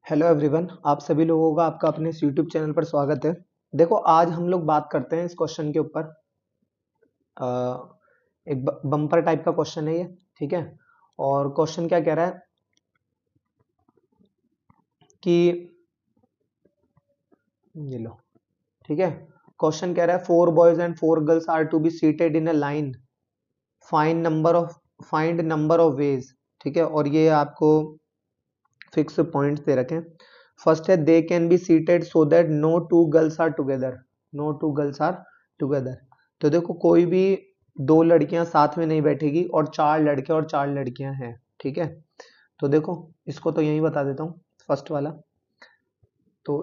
Hello everyone, आप सभी लोगों का आपका अपने इस यूट्यूब चैनल पर स्वागत है। देखो, आज हम लोग बात करते हैं इस क्वेश्चन के ऊपर। अ, एक बम्पर टाइप का क्वेश्चन है ये, ठीक है। और क्वेश्चन क्या कह रहा है कि ये लो, ठीक है। क्वेश्चन कह रहा है 4 boys and 4 girls are to be seated in a line, find number of ways, ठीक है। और ये आपको फिक्स पॉइंट्स दे रखे हैं। फर्स्ट है they can be seated so that no two girls are together, no two girls are together. तो देखो, कोई भी दो लड़कियां साथ में नहीं बैठेगी और चार लड़के और चार लड़कियां हैं, ठीक है। तो देखो, इसको तो यही बता देता हूँ, फर्स्ट वाला। तो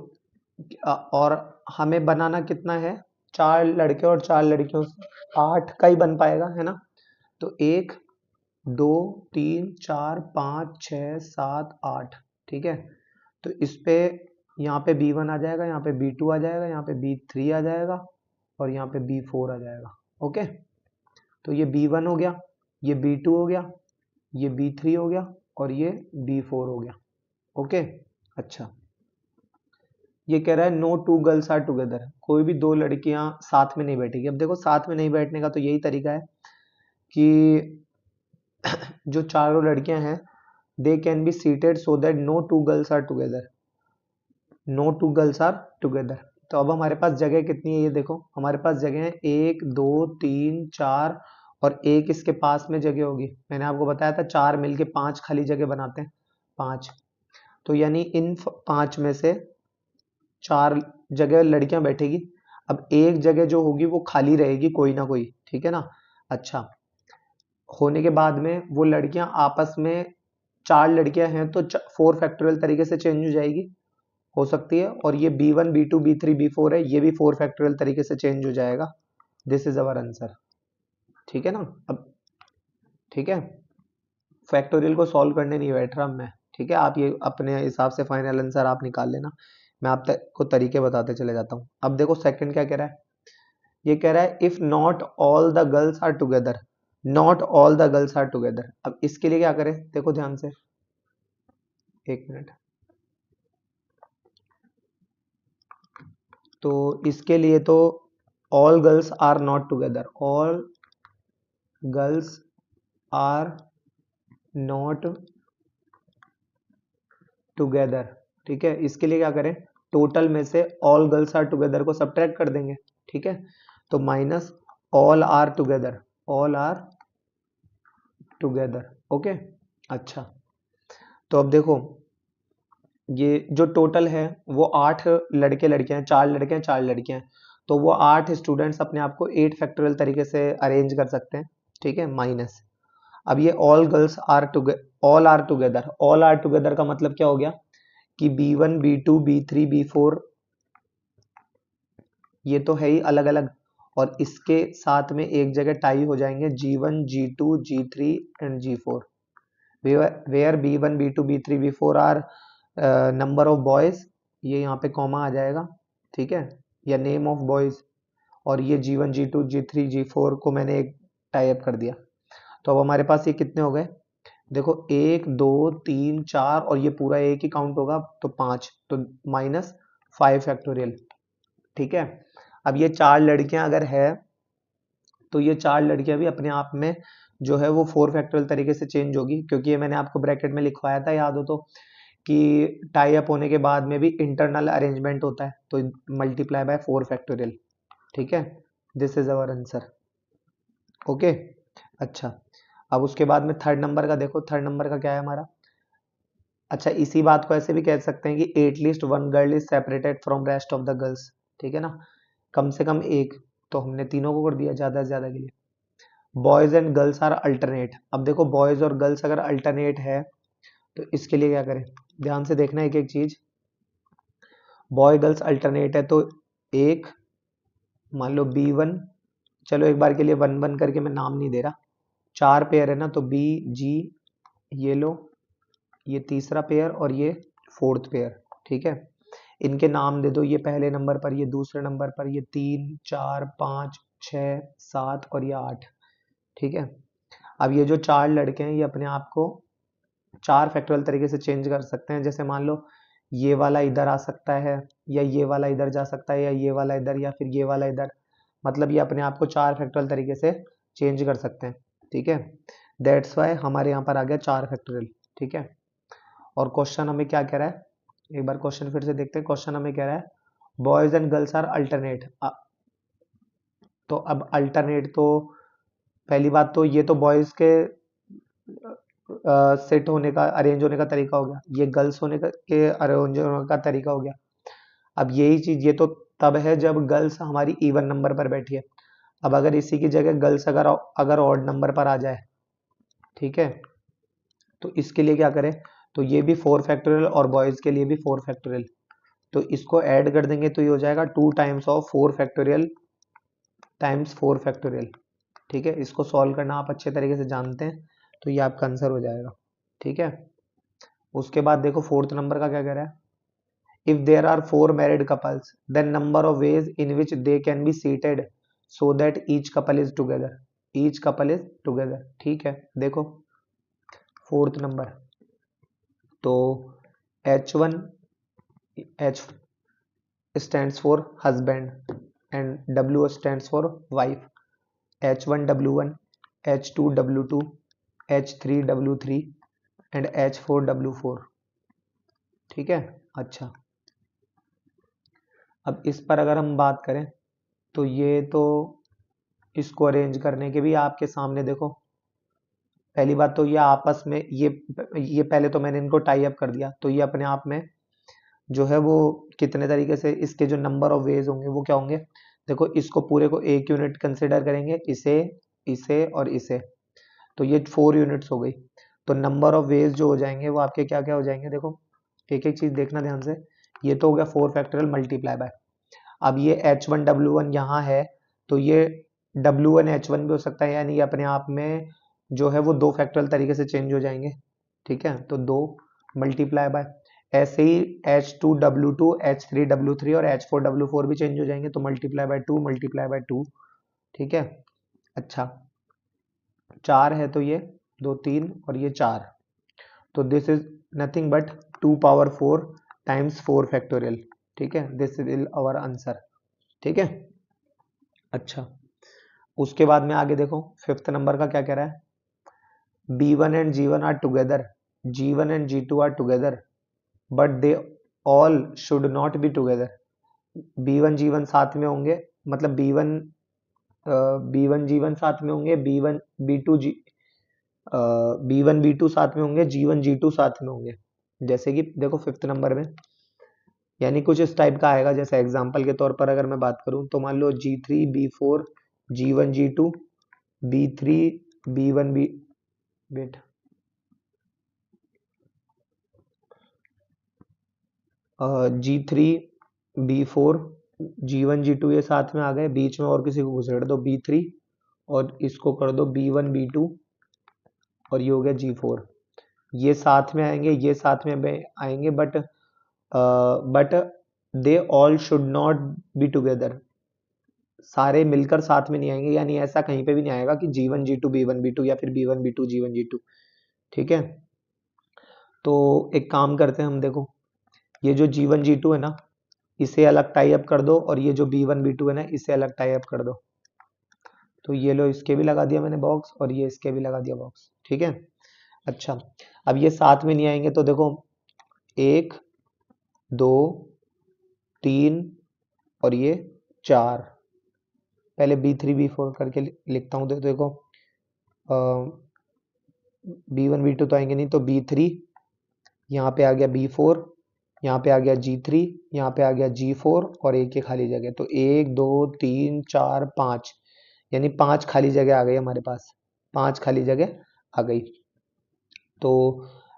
और हमें बनाना कितना है, चार लड़के और चार लड़कियों से 8 का ही बन पाएगा, है ना। तो 1 2 3 4 5 6 7 8, ठीक है। तो इस पे यहाँ पे B1 आ जाएगा, यहाँ पे B2 आ जाएगा, यहाँ पे B3 आ जाएगा और यहाँ पे B4 आ जाएगा। ओके, तो ये B1 हो गया, ये B2 हो गया, ये B3 हो गया और ये B4 हो गया। ओके, अच्छा। ये कह रहा है no two girls are together, कोई भी दो लड़कियां साथ में नहीं बैठेगी। अब देखो, साथ में नहीं बैठने का तो यही तरीका है कि जो चारों लड़कियां हैं they can be seated so that no two girls are together, no two girls are together. तो अब हमारे पास जगह कितनी है, ये देखो हमारे पास जगह है 1 2 3 4 और एक इसके पास में जगह होगी। मैंने आपको बताया था चार मिलके 5 खाली जगह बनाते हैं, 5। तो यानी इन 5 में से 4 जगह लड़कियां बैठेगी। अब एक जगह जो होगी वो खाली रहेगी, कोई ना कोई, ठीक है ना। अच्छा, होने के बाद में वो लड़कियां आपस में, 4 लड़कियां हैं तो 4 फैक्टोरियल तरीके से चेंज हो जाएगी, हो सकती है। और ये B1 B2 B3 B4 है, ये भी 4 फैक्टोरियल तरीके से चेंज हो जाएगा। दिस इज अवर आंसर, ठीक है ना। अब ठीक है, फैक्टोरियल को सॉल्व करने नहीं बैठ रहा मैं, ठीक है। आप ये अपने हिसाब से फाइनल आंसर आप निकाल लेना, मैं आप को तरीके बताते चले जाता हूँ। अब देखो सेकंड क्या कह रहा है, ये कह रहा है if not all the girls are together, not all the girls are together. अब इसके लिए क्या करें, देखो ध्यान से, एक मिनट। तो इसके लिए तो all girls are not together, all girls are not together, ठीक है। इसके लिए क्या करें, टोटल में से ऑल गर्ल्स आर टुगेदर को सब्ट्रैक्ट कर देंगे, ठीक है। तो minus all are together, all are together, okay. अच्छा, तो अब देखो, ये जो टोटल है वो 8 लड़के लड़कियां हैं, 4 लड़के हैं 4 लड़कियां हैं। तो वो 8 स्टूडेंट्स अपने आप को 8 फैक्टोरियल तरीके से अरेंज कर सकते हैं, ठीक है। माइनस, अब ये all girls are together, all are together, all are together का मतलब क्या हो गया कि B1 B2 B3 B4 ये तो है ही अलग अलग, और इसके साथ में एक जगह टाई हो जाएंगे G1 G2 G3 and G4, where B1 B2 B3 B4 are number of boys, ये यहाँ पे कॉमा आ जाएगा, ठीक है, या नेम ऑफ बॉयज। और ये G1 G2 G3 G4 को मैंने एक टाई अप कर दिया। तो अब हमारे पास ये कितने हो गए, देखो 1 2 3 4 और ये पूरा एक ही काउंट होगा तो 5, तो माइनस 5 फैक्टोरियल, ठीक है। अब ये 4 लड़कियां अगर है तो ये 4 लड़कियां भी अपने आप में जो है वो 4 फैक्टोरियल तरीके से चेंज होगी, क्योंकि ये मैंने आपको ब्रैकेट में लिखवाया था, याद हो तो, कि टाई अप होने के बाद में भी इंटरनल अरेंजमेंट होता है, तो मल्टीप्लाई बाय 4 फैक्टोरियल, ठीक है। This is our answer, okay. अच्छा, अब उसके बाद में थर्ड नंबर का देखो, थर्ड नंबर का क्या है हमारा। अच्छा, इसी बात को ऐसे भी कह सकते हैं कि at least one girl is separated from rest of the girls, ठीक है ना, कम से कम एक। तो हमने तीनों को कर दिया ज्यादा से ज्यादा के लिए। Boys and girls are alternate, अब देखो बॉयज और गर्ल्स अगर अल्टरनेट है तो इसके लिए क्या करें, ध्यान से देखना एक एक चीज। बॉय गर्ल्स अल्टरनेट है तो एक, मान लो B1, चलो एक बार के लिए वन वन करके मैं नाम नहीं दे रहा, 4 पेयर है ना, तो BG, ये लो, ये तीसरा पेयर और ये फोर्थ पेयर, ठीक है। इनके नाम दे दो, ये पहले नंबर पर, ये दूसरे नंबर पर, ये 3 4 5 6 7 और ये 8, ठीक है। अब ये जो 4 लड़के हैं ये अपने आप को 4 फैक्टोरियल तरीके से चेंज कर सकते हैं। जैसे मान लो ये वाला इधर आ सकता है, या ये वाला इधर जा सकता है, या ये वाला इधर, या फिर ये वाला इधर। मतलब ये अपने आप को 4 फैक्टोरियल तरीके से चेंज कर सकते हैं, ठीक है। दैट्स वाई हमारे यहाँ पर आ गया 4 फैक्टोरियल, ठीक है। और क्वेश्चन हमें क्या कह रहा है, एक बार क्वेश्चन फिर से देखते हैं। क्वेश्चन हमें कह रहा है boys and girls are alternate. तो अब अल्टरनेट तो पहली बात तो ये तो बॉयज के सेट होने का, अरेंज होने का तरीका हो गया, ये गर्ल्स होने के अरेंज होने का तरीका हो गया। अब यही चीज ये तो तब है जब गर्ल्स हमारी इवन नंबर पर बैठी है। अब अगर इसी की जगह गर्ल्स अगर अगर ऑड नंबर पर आ जाए, ठीक है, तो इसके लिए क्या करें, तो ये भी 4 फैक्टोरियल और बॉयज के लिए भी 4 फैक्टोरियल। तो इसको ऐड कर देंगे तो ये हो जाएगा 2 times of 4 factorial times 4 factorial, ठीक है। इसको सॉल्व करना आप अच्छे तरीके से जानते हैं, तो ये आपका आंसर हो जाएगा, ठीक है। उसके बाद देखो फोर्थ नंबर का क्या कह रहा है, if there are 4 married couples then number of ways in which they can be seated so that each couple is together, each couple is together, ठीक है। देखो फोर्थ नंबर, तो H1 H stands for husband and W stands for wife, H1 W1, H2 W2, H3 W3 and H4 W4, ठीक है। अच्छा, अब इस पर अगर हम बात करें तो ये तो इसको अरेंज करने के भी आपके सामने देखो, पहली बात तो ये आपस में ये पहले तो मैंने इनको टाई अप कर दिया, तो ये अपने आप में जो है वो कितने तरीके से इसके जो नंबर ऑफ वेज होंगे वो क्या होंगे। देखो इसको पूरे को एक यूनिट कंसिडर करेंगे, इसे, इसे और इसे, तो ये 4 यूनिट्स हो गई। तो नंबर ऑफ वेज जो हो जाएंगे वो आपके क्या क्या हो जाएंगे, देखो एक एक चीज देखना ध्यान से। ये तो हो गया 4 फैक्टोरियल मल्टीप्लाई बाय, अब ये H1 W1 यहाँ है, तो ये W1 H1 भी हो सकता है, यानी ये अपने आप में जो है वो 2 फैक्टोरियल तरीके से चेंज हो जाएंगे, ठीक है। तो 2 मल्टीप्लाई बाय, ऐसे ही H2 W2, H3 W3 और H4 W4 भी चेंज हो जाएंगे, तो मल्टीप्लाई बाय 2 मल्टीप्लाई बाय 2, ठीक है। अच्छा 4 है तो ये 2 3 और ये 4, तो this is nothing but 2 power 4 times 4 factorial, ठीक है। दिस विल आवर आंसर, ठीक है। अच्छा उसके बाद में आगे देखो फिफ्थ नंबर का क्या कह रहा है, B1 and G1 are together, G1 and G2 are together but they all should not be together. B1 G1 साथ में होंगे, मतलब B1 G1 साथ में होंगे, B1 B2 साथ में होंगे, G1 G2 साथ में होंगे। जैसे कि देखो फिफ्थ नंबर में यानी कुछ इस टाइप का आएगा, जैसे एग्जांपल के तौर पर अगर मैं बात करूं तो मान लो G3 B4 G1 G2 B3 B1 B, wait, G3 B4 G1 G2 ये साथ में आ गए, बीच में और किसी को घुसेड़ दो B3 और इसको कर दो B1 B2 और ये हो गया G4। ये साथ में आएंगे, ये साथ में आएंगे, but they all should not be together, सारे मिलकर साथ में नहीं आएंगे, यानी ऐसा कहीं पे भी नहीं आएगा कि G1 G2 B1 B2 या फिर B1 B2 G1 G2, ठीक है। तो एक काम करते हैं हम, देखो ये जो G1 G2 है ना इसे अलग टाई अप कर दो, और ये जो B1 B2 है ना इसे अलग टाई अप कर दो। तो ये लो इसके भी लगा दिया मैंने बॉक्स, और ये इसके भी लगा दिया बॉक्स, ठीक है। अच्छा अब ये साथ में नहीं आएंगे, तो देखो 1 2 3 और ये 4, पहले B3 B4 करके लिखता हूँ, तो देखो B1 B2 तो आएंगे नहीं, तो B3 यहाँ पे आ गया, B4 यहाँ पे आ गया, G3 यहाँ पे आ गया, G4 और एक ये खाली जगह, तो 1 2 3 4 5, यानी 5 खाली जगह आ गई हमारे पास, 5 खाली जगह आ गई। तो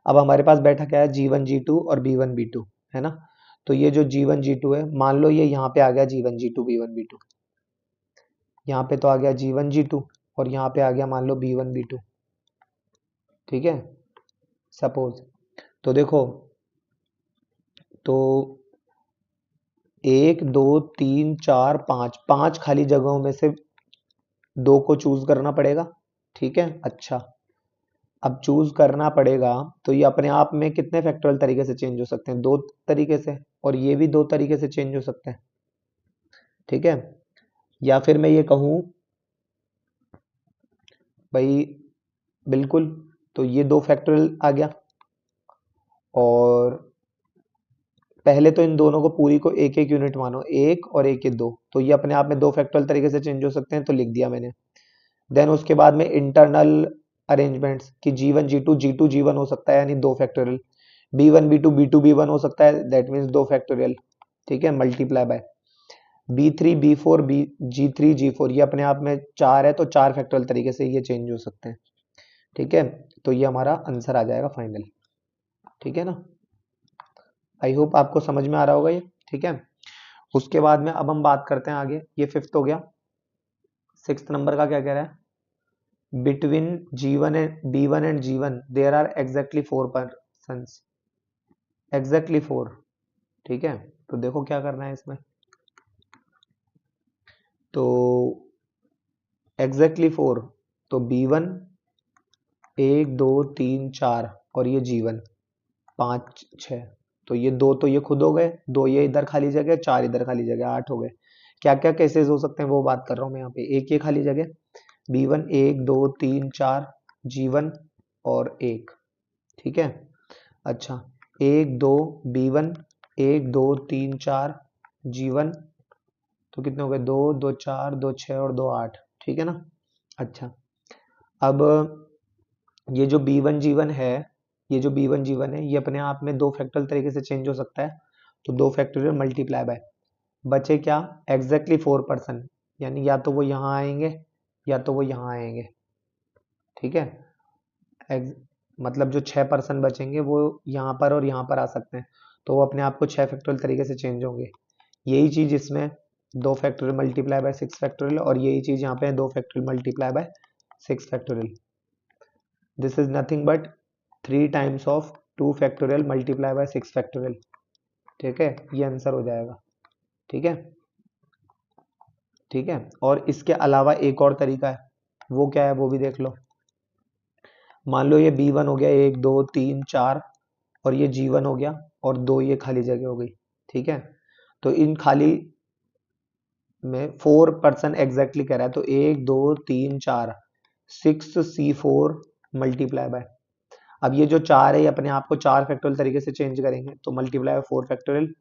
अब हमारे पास बैठा क्या है, G1 G2 और B1 B2 है ना। तो ये जो G1 G2 है, मान लो ये यहाँ पे आ गया G1 G2 B1 B2, यहाँ पे तो आ गया G1 G2 और यहाँ पे आ गया मान लो B1 B2, ठीक है, सपोज। तो देखो तो 1 2 3 4 5, 5 खाली जगहों में से 2 को चूज करना पड़ेगा, ठीक है। अच्छा अब चूज करना पड़ेगा, तो ये अपने आप में कितने फैक्टोरियल तरीके से चेंज हो सकते हैं? 2 तरीके से, और ये भी 2 तरीके से चेंज हो सकते हैं। ठीक है, या फिर मैं ये कहूँ भाई बिल्कुल, तो ये 2 फैक्टोरियल आ गया, और पहले तो इन दोनों को पूरी को एक एक यूनिट मानो, 1 और 1 2, तो ये अपने आप में 2 फैक्टोरियल तरीके से चेंज हो सकते हैं, तो लिख दिया मैंने। देन उसके बाद में इंटरनल अरेंजमेंट्स कि G1 G2 G2 G1 हो सकता है, यानी 2 factorial, B1 B2 B2 B1 हो सकता है, दैट मीन्स 2 फैक्टोरियल। ठीक है, multiply by B3 B4 B G3 G4, ये अपने आप में 4 है, तो 4 फैक्टोरियल तरीके से ये चेंज हो सकते हैं। ठीक है, तो ये हमारा आंसर आ जाएगा फाइनल। ठीक है ना, आई होप आपको समझ में आ रहा होगा ये। ठीक है, उसके बाद में अब हम बात करते हैं आगे, ये 5th हो गया। 6th नंबर का क्या कह रहा है? Between G1 and B1 and G1 there are exactly 4 persons, exactly 4। ठीक है, तो देखो क्या करना है इसमें, तो exactly 4, तो B1 1 2 3 4 और ये G1 5 6, तो ये 2 तो ये खुद हो गए, 2 ये इधर खाली जगह, 4 इधर खाली जगह, 8 हो गए। क्या क्या केसेस हो सकते हैं वो बात कर रहा हूँ मैं यहाँ पे। एक ये खाली जगह B1 1 2 3 4 G1 और 1। ठीक है, अच्छा 1 2 B1 1 2 3 4 G1, तो कितने हो गए? 2 2 4 2 6 और 2 8। ठीक है ना, अच्छा अब ये जो B1 G1 है, ये जो B1 G1 है, ये अपने आप में 2 फैक्टोरियल तरीके से चेंज हो सकता है, तो 2 फैक्टोरियल मल्टीप्लाई बाय बचे क्या? एग्जैक्टली 4 पर्सन, यानी या तो वो यहाँ आएंगे या तो वो यहाँ आएंगे। ठीक है, मतलब जो 6 पर्सन बचेंगे वो यहाँ पर और यहाँ पर आ सकते हैं, तो वो अपने आप को 6 फैक्टोरियल तरीके से चेंज होंगे। यही चीज इसमें 2 फैक्टोरियल मल्टीप्लाई बाय 6 फैक्टोरियल, और यही चीज यहाँ पे 2 factorial multiply by 6 factorial. This is nothing but 3 times of 2 factorial multiply by 6 factorial. ठीक है, ये आंसर हो जाएगा। ठीक है, ठीक है, और इसके अलावा एक और तरीका है, वो क्या है वो भी देख लो। मान लो ये B1 हो गया 1 2 3 4, और ये G1 हो गया, और 2 ये खाली जगह हो गई। ठीक है, तो इन खाली में 4 पर्सन एग्जैक्टली कह रहा है, तो 1 2 3 4 6C4 मल्टीप्लाई बाय, अब ये जो 4 है ये अपने आप को 4 फैक्टोरियल तरीके से चेंज करेंगे, तो मल्टीप्लाई बाय 4 फैक्टोरियल।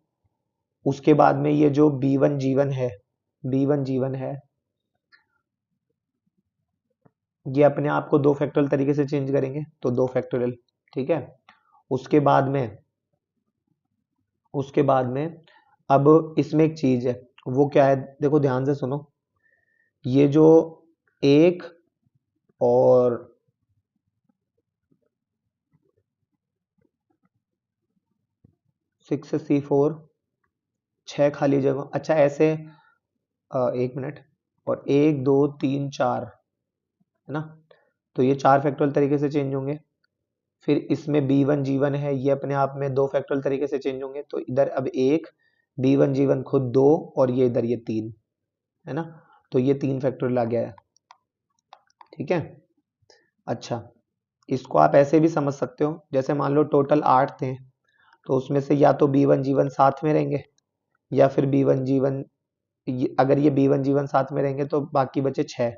उसके बाद में ये जो B1 G1 है, B1 G1 है, ये अपने आप को 2 फैक्टोरियल तरीके से चेंज करेंगे, तो 2 फैक्टोरियल। ठीक है, उसके बाद में अब इसमें एक चीज है, वो क्या है देखो ध्यान से सुनो। ये जो 1 और 6C4 6 खाली जगह, अच्छा ऐसे 1 मिनट, और 1 2 3 4 है ना, तो ये 4 फैक्टोरियल तरीके से चेंज होंगे। फिर इसमें B1 G1 है, ये अपने आप में 2 फैक्टोरियल तरीके से चेंज होंगे, तो इधर अब 1 B1 G1 खुद 2, और ये इधर ये 3 है ना, तो ये 3 फैक्टोरियल आ गया है। ठीक है, अच्छा इसको आप ऐसे भी समझ सकते हो, जैसे मान लो टोटल 8 थे, तो उसमें से या तो B1 G1 साथ में रहेंगे, या फिर B1 G1, अगर ये B1 G1 साथ में रहेंगे तो बाकी बचे 6,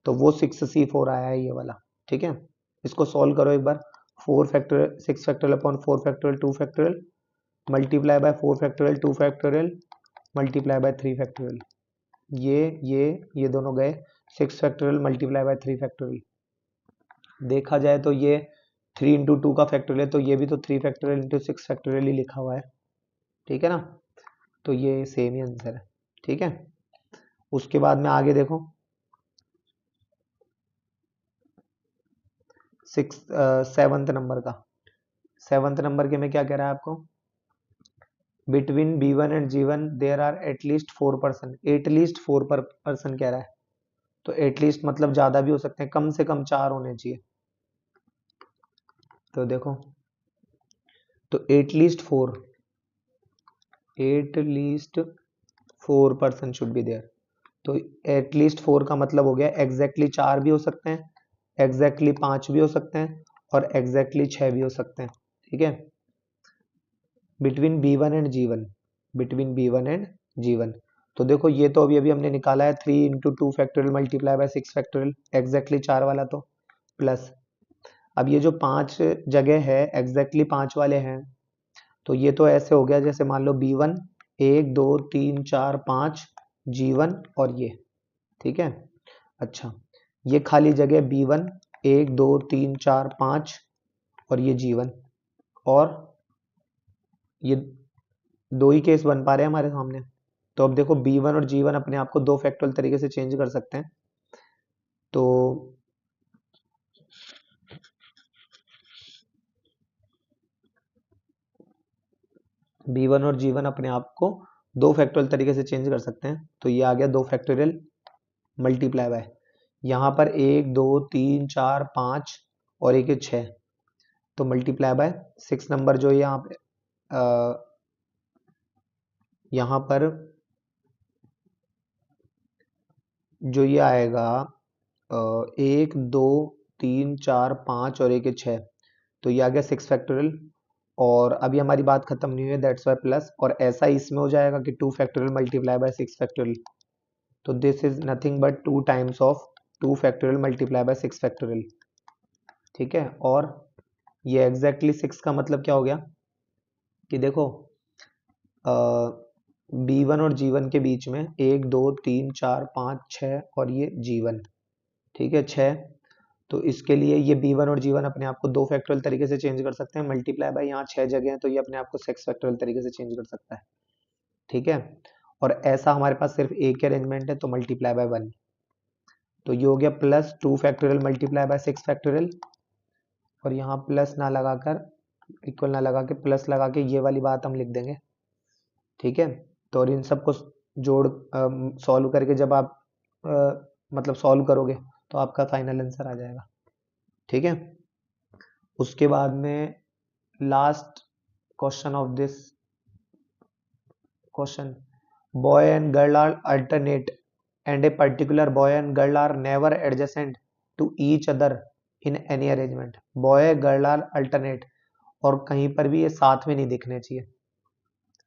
तो वो 6C4 आया है ये वाला। ठीक है, इसको सॉल्व करो एक बार। 4 factorial 6 factorial upon 4 factorial 2 factorial multiply by 4 factorial 2 factorial multiply by 3 factorial, ये दोनों गए। 6 फैक्टोरियल मल्टीप्लाई बाय 3 फैक्टोरियल, देखा जाए तो ये 3 इंटू 2 का फैक्टोरियल है, तो ये भी तो 3 फैक्टोरियल इंटू 6 फैक्टोरियल ही लिखा हुआ है। ठीक है ना, तो ये सेम ही आंसर है। ठीक है, उसके बाद में आगे देखो 7th नंबर का, 7th नंबर के में क्या कह रहा है आपको? Between B1 and G1 there are at least 4 person, at least 4 person कह रहा है, तो एटलीस्ट मतलब ज्यादा भी हो सकते हैं, कम से कम 4 होने चाहिए। तो देखो, तो at least 4 person should be there, तो एटलीस्ट 4 का मतलब हो गया एग्जैक्टली 4 भी हो सकते हैं, एग्जैक्टली 5 भी हो सकते हैं, और एग्जैक्टली 6 भी हो सकते हैं, ठीक है। Between B1 and G1, between B1 and G1। तो देखो ये तो अभी अभी हमने निकाला है 3 into 2 factorial multiply by 6 factorial, exactly 4 वाला, तो प्लस अब ये जो 5 जगह है एग्जैक्टली 5 वाले हैं, तो ये तो ऐसे हो गया जैसे मान लो B1 1 2 3 4 5 G1 और ये, ठीक है। अच्छा, ये खाली जगह B1 1 2 3 4 5 और ये G1, और ये दो ही केस बन पा रहे हैं हमारे सामने। तो अब देखो B1 और G1 अपने आप को दो फैक्टोरियल तरीके से चेंज कर सकते हैं। तो B1 और G1 अपने आप को दो फैक्टोरियल तरीके से चेंज कर सकते हैं। तो ये आ गया 2 फैक्टोरियल मल्टीप्लाई बाय, यहाँ पर 1 2 3 4 5 और एक 6, तो मल्टीप्लाई बाय 6 नंबर जो यहाँ पे यहाँ पर जो ये आएगा 1 2 3 4 5 और एक 6, तो ये आ गया 6 फैक्टोरियल। और अभी हमारी बात खत्म नहीं हुई है, दैट्स वाई प्लस, और ऐसा इसमें हो जाएगा कि 2 फैक्टोरियल मल्टीप्लाई बाय 6 फैक्टोरियल, तो this is nothing but 2 times of 2 factorial multiply by 6 factorial, ठीक है। और ये एग्जैक्टली 6 का मतलब क्या हो गया कि देखो B1 और G1 के बीच में 1 2 3 4 5 6 और ये G1, ठीक है 6। तो इसके लिए ये B1 और G1 अपने आप को दो फैक्टोरियल तरीके से चेंज कर सकते हैं, मल्टीप्लाई बाय यहाँ 6 जगह हैं, तो ये अपने आप को 6 फैक्टोरियल तरीके से चेंज कर सकता है, ठीक है। और ऐसा हमारे पास सिर्फ एक ही अरेंजमेंट है, तो मल्टीप्लाई बाय 1, तो ये हो गया plus 2 factorial multiply by 6 factorial, और यहाँ प्लस ना लगाकर, इक्वल ना लगा के, प्लस लगा के ये वाली बात हम लिख देंगे, ठीक है। तो और इन सबको जोड़ सॉल्व करके जब आप मतलब सॉल्व करोगे तो आपका फाइनल आंसर आ जाएगा, ठीक है। उसके बाद में last question of this question, boy and girl are alternate and a particular boy and girl are never adjacent to each other in any arrangement। boy girl are alternate, और कहीं पर भी ये साथ में नहीं दिखने चाहिए।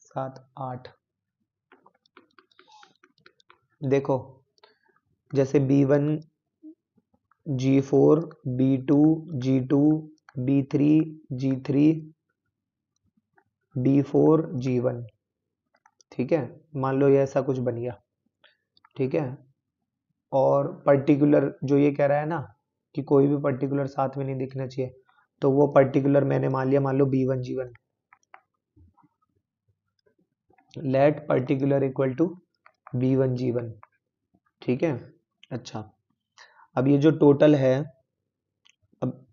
7 8 देखो जैसे B1 G4 B2 G2 B3 G3 B4 G1, ठीक है। मान लो ये ऐसा कुछ बन गया, ठीक है। और पर्टिकुलर जो ये कह रहा है ना कि कोई भी पर्टिकुलर साथ में नहीं दिखना चाहिए, तो वो पर्टिकुलर मैंने मान लिया, मान लो B1 G1, let particular equal to B1 G1, ठीक है। अच्छा, अब ये जो टोटल है, अब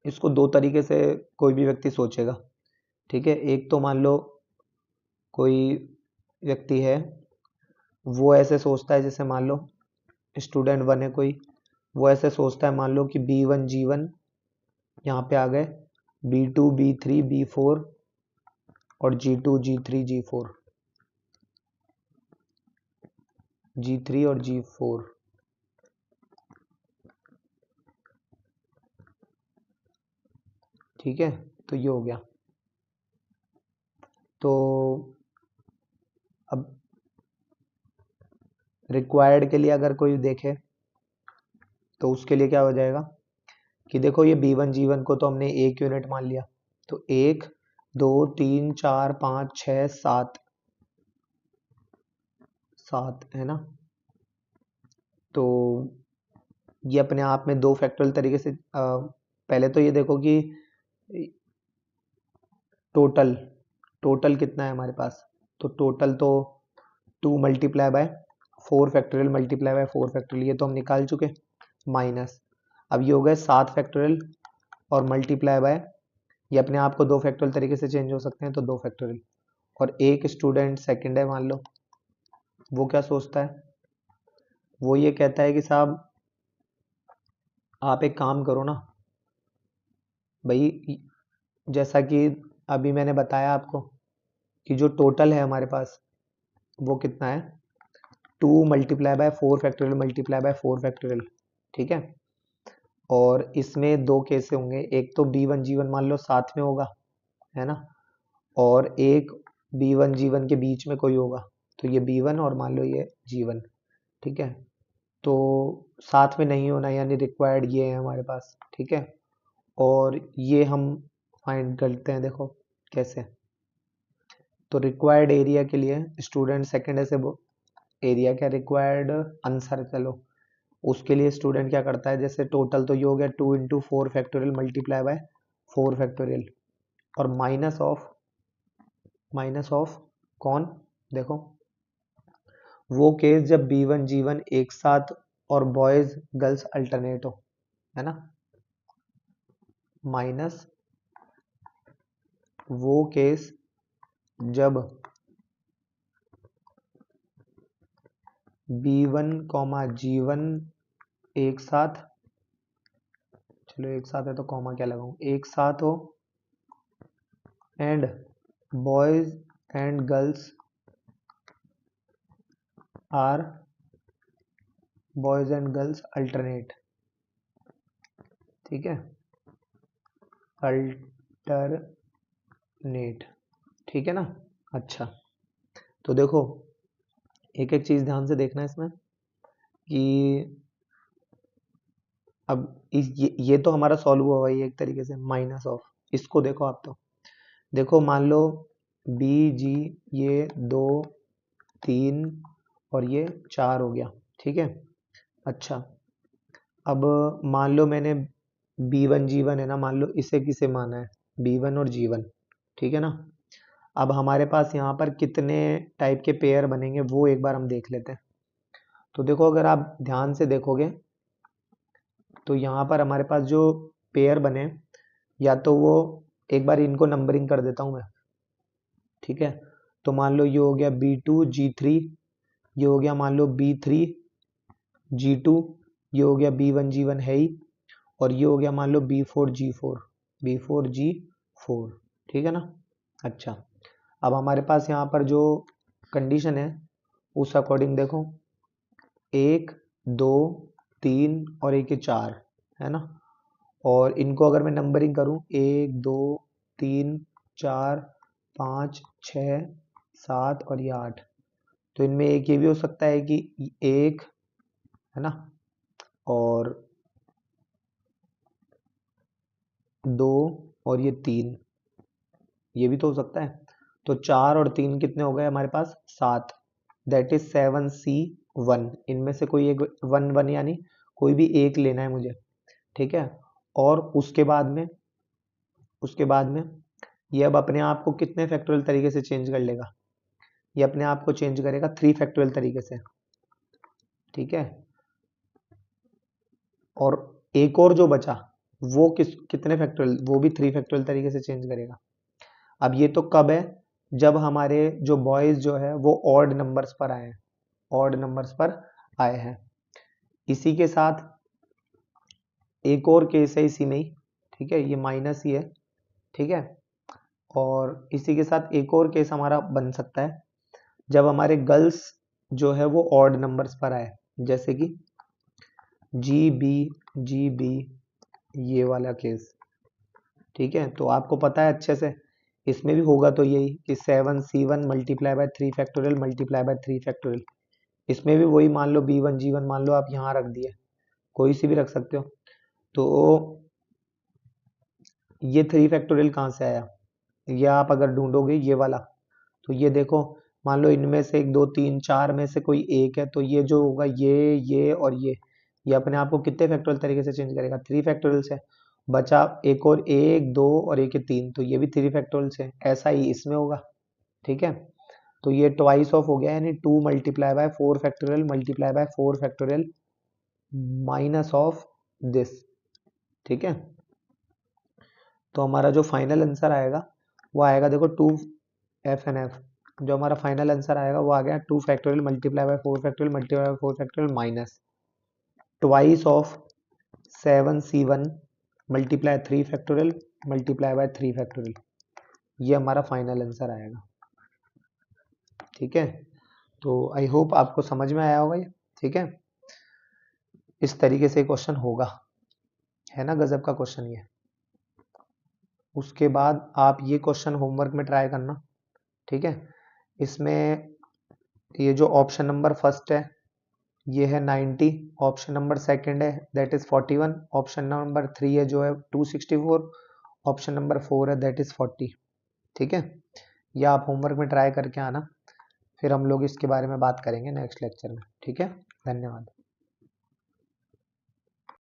इसको दो तरीके से कोई भी व्यक्ति सोचेगा, ठीक है। एक तो मान लो कोई व्यक्ति है, वो ऐसे सोचता है, जैसे मान लो स्टूडेंट 1 है कोई, वो ऐसे सोचता है, मान लो कि B1 G1 यहाँ पे आ गए, B2 B3 B4 और G2 G3 G4, G3 और G4, ठीक है। तो ये हो गया। तो अब रिक्वायर्ड के लिए अगर कोई देखे तो उसके लिए क्या हो जाएगा कि देखो ये B1 G1 को तो हमने एक यूनिट मान लिया, तो 1 2 3 4 5 6 7 7 है ना। तो ये अपने आप में दो फैक्टोरियल तरीके से पहले तो ये देखो कि टोटल टोटल कितना है हमारे पास, तो टोटल तो 2 multiply by 4 factorial multiply by 4 factorial, ये तो हम निकाल चुके, माइनस अब ये हो गए 7 फैक्टोरियल और मल्टीप्लाई बाय, ये अपने आप को दो फैक्टोरियल तरीके से चेंज हो सकते हैं, तो 2 फैक्टोरियल। और एक स्टूडेंट सेकंड है मान लो, वो क्या सोचता है, वो ये कहता है कि साहब आप एक काम करो ना भाई, जैसा कि अभी मैंने बताया आपको कि जो टोटल है हमारे पास वो कितना है, 2 multiply by 4 factorial multiply by 4 factorial, ठीक है। और इसमें दो केस होंगे, एक तो B1G1 मान लो साथ में होगा, है ना, और एक B1G1 के बीच में कोई होगा, तो ये B1 और मान लो ये G1, ठीक है। तो साथ में नहीं होना यानी रिक्वायर्ड ये है हमारे पास, ठीक है। और ये हम फाइंड करते हैं, देखो कैसे। तो रिक्वायर्ड एरिया के लिए स्टूडेंट सेकंड से एरिया क्या रिक्वायर्ड आंसर, चलो उसके लिए स्टूडेंट क्या करता है, जैसे टोटल तो ये हो गया 2 × 4 फैक्टोरियल मल्टीप्लाई बाय 4 फैक्टोरियल, और माइनस ऑफ कौन, देखो वो केस जब B1G1 एक साथ और बॉयज गर्ल्स अल्टरनेट हो, है ना, माइनस वो केस जब B1, G1 एक साथ, चलो एक साथ है तो कॉमा क्या लगाऊं, एक साथ हो and boys and girls are boys and girls alternate, ठीक है, अल्टरनेट, ठीक है ना। अच्छा, तो देखो एक एक चीज ध्यान से देखना है इसमें कि अब ये तो हमारा सॉल्व हुआ हुआ है एक तरीके से, माइनस ऑफ इसको देखो आप, तो देखो मान लो BG ये 2 3 और ये 4 हो गया, ठीक है। अच्छा, अब मान लो मैंने B1G1 है ना, मान लो इसे किसे माना है, B1 और G1, ठीक है ना। अब हमारे पास यहाँ पर कितने टाइप के पेयर बनेंगे वो एक बार हम देख लेते हैं। तो देखो अगर आप ध्यान से देखोगे तो यहाँ पर हमारे पास जो पेयर बने, या तो वो एक बार इनको नंबरिंग कर देता हूँ मैं, ठीक है। तो मान लो ये हो गया B2G3, ये हो गया मान लो B3G2, ये हो गया B1G1 है ही, और ये हो गया मान लो B4G4, ठीक है ना। अच्छा, अब हमारे पास यहाँ पर जो कंडीशन है उस अकॉर्डिंग देखो 1 2 3 और एक 4, है ना। और इनको अगर मैं नंबरिंग करूं 1 2 3 4 5 6 7 और ये 8, तो इनमें एक ये भी हो सकता है कि 1, है ना, और 2 और ये 3, ये भी तो हो सकता है। तो 4 और 3 कितने हो गए हमारे पास, 7, दैट इज 7C1, इनमें से कोई एक 1 यानी कोई भी एक लेना है मुझे, ठीक है। और उसके बाद में ये अब अपने आप को कितने फैक्टोरियल तरीके से चेंज कर लेगा, ये अपने आप को चेंज करेगा 3 फैक्टोरियल तरीके से, ठीक है। और एक और जो बचा वो कितने फैक्टोरियल, वो भी 3 फैक्टोरियल तरीके से चेंज करेगा। अब ये तो कब है, जब हमारे जो बॉयज जो है वो ऑड नंबर्स पर आए हैं, ऑड नंबर्स पर आए हैं। इसी के साथ एक और केस है इसी में ही, ठीक है, ये माइनस ही है, ठीक है। और इसी के साथ एक और केस हमारा बन सकता है जब हमारे गर्ल्स जो है वो ऑड नंबर्स पर आए, जैसे कि GB ये वाला केस, ठीक है। तो आपको पता है अच्छे से इसमें भी होगा तो यही कि 7C1 multiply by 3 factorial multiply by 3 factorial, इसमें भी वही मान लो B1G1 मान लो आप यहाँ रख दिए, कोई सी भी रख सकते हो। तो ये 3 फैक्टोरियल कहाँ से आया, ये आप अगर ढूंढोगे ये वाला, तो ये देखो मान लो इनमें से 1 2 3 4 में से कोई एक है, तो ये जो होगा ये और ये अपने आप को कितने फैक्टोरियल तरीके से चेंज करेगा, 3 फैक्टोरियल से। बचा एक और 1 2 और एक 3, तो ये भी 3 फैक्टोरियल से, ऐसा ही इसमें होगा, ठीक है। तो ये ट्वाइस ऑफ हो गया यानी 2 multiply by 4 factorial multiply by 4 factorial minus of this, ठीक है। तो हमारा जो फाइनल आंसर आएगा वो आएगा देखो 2 FNF, जो हमारा फाइनल आंसर आएगा वो आ गया 2 factorial multiply by 4 factorial multiply by 4 factorial minus twice of 7C1 multiply 3 factorial multiply by 3 factorial, ये हमारा फाइनल आंसर आएगा, ठीक है। तो आई होप आपको समझ में आया होगा ये, ठीक है। इस तरीके से क्वेश्चन होगा। है ना गजब का क्वेश्चन ये। उसके बाद आप ये क्वेश्चन होमवर्क में ट्राई करना, ठीक है। इसमें ये जो ऑप्शन नंबर फर्स्ट है ये है 90, ऑप्शन नंबर सेकंड है दैट इज 41, ऑप्शन नंबर 3 है जो है 264, ऑप्शन नंबर 4 है दैट इज 40, ठीक है। ये आप होमवर्क में ट्राई करके आना, फिर हम लोग इसके बारे में बात करेंगे नेक्स्ट लेक्चर में, ठीक है। धन्यवाद।